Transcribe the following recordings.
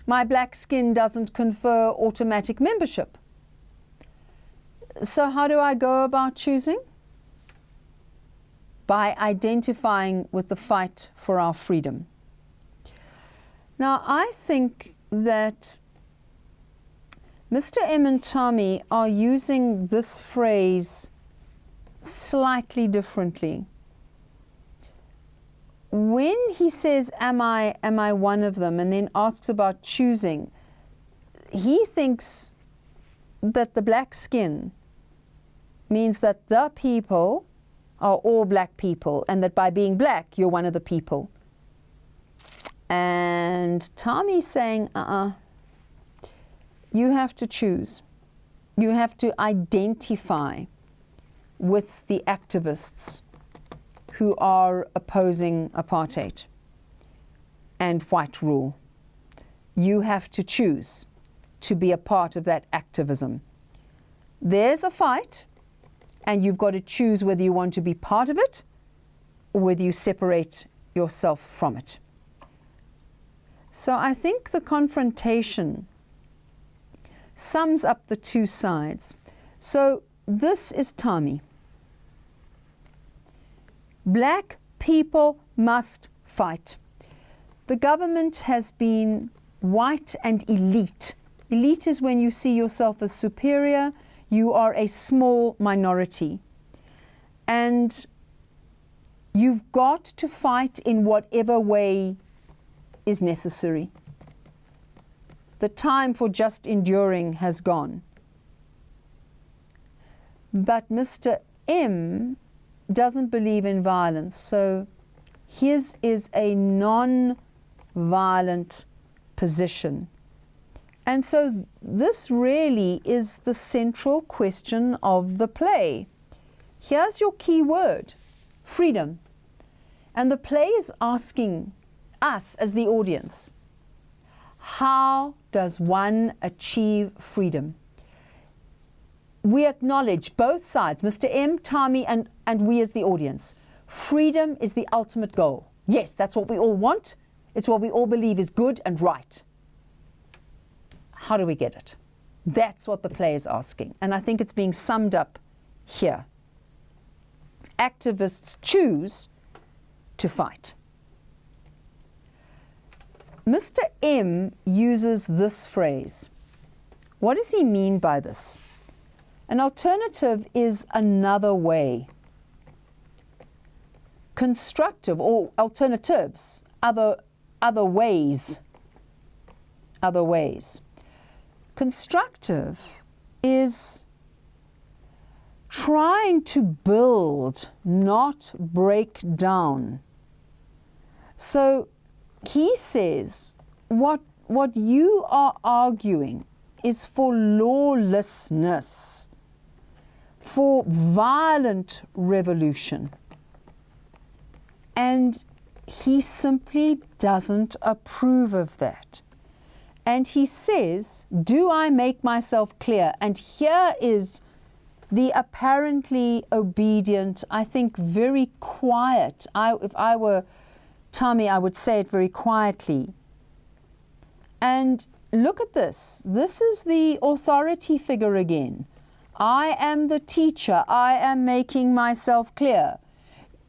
my black skin doesn't confer automatic membership. So how do I go about choosing? By identifying with the fight for our freedom. Now, I think that Mr. M and Tommy are using this phrase slightly differently. When he says, am I one of them, and then asks about choosing, he thinks that the black skin means that the people are all black people, and that by being black, you're one of the people. And Tommy's saying, you have to choose. You have to identify with the activists who are opposing apartheid and white rule. You have to choose to be a part of that activism. There's a fight, and you've got to choose whether you want to be part of it or whether you separate yourself from it. So I think the confrontation sums up the two sides. So this is Tommy. Black people must fight. The government has been white and elite. Elite is when you see yourself as superior, you are a small minority. And you've got to fight in whatever way is necessary. The time for just enduring has gone. But Mr. M doesn't believe in violence, so his is a non-violent position. And so this really is the central question of the play. Here's your key word, freedom. And the play is asking us as the audience, how does one achieve freedom? We acknowledge both sides, Mr. M, Tommy, and we as the audience. Freedom is the ultimate goal. Yes, that's what we all want. It's what we all believe is good and right. How do we get it? That's what the play is asking. And I think it's being summed up here. Activists choose to fight. Mr. M uses this phrase. What does he mean by this? An alternative is another way. Constructive, or alternatives, other ways. Other ways. Constructive is trying to build, not break down. So he says, what you are arguing is for lawlessness, for violent revolution. And he simply doesn't approve of that. And he says, do I make myself clear? And here is the apparently obedient, I think very quiet. If I were Tommy, I would say it very quietly. And look at this. This is the authority figure again. I am the teacher. I am making myself clear.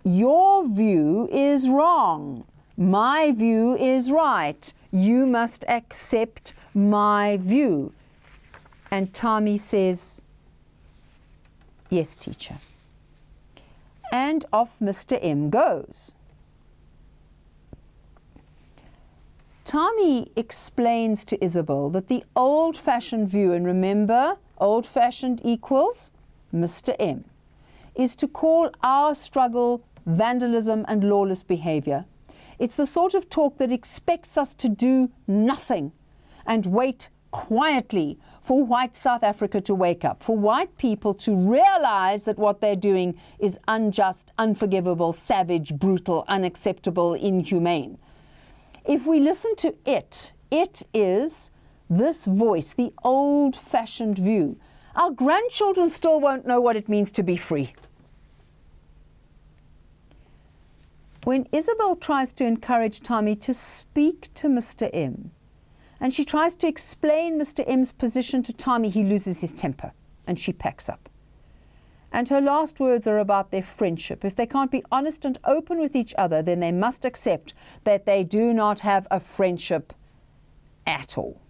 Your view is wrong. My view is right. You must accept my view. And Tommy says, yes, teacher. And off Mr. M goes. Tommy explains to Isabel that the old-fashioned view, and remember, old-fashioned equals Mr. M, is to call our struggle vandalism and lawless behavior. It's the sort of talk that expects us to do nothing and wait quietly for white South Africa to wake up, for white people to realize that what they're doing is unjust, unforgivable, savage, brutal, unacceptable, inhumane. If we listen to it, it is this voice, the old-fashioned view. Our grandchildren still won't know what it means to be free. When Isabel tries to encourage Tommy to speak to Mr. M And she tries to explain Mr. M's position to Tommy. He loses his temper and she packs up. And her last words are about their friendship. If they can't be honest and open with each other, then they must accept that they do not have a friendship at all.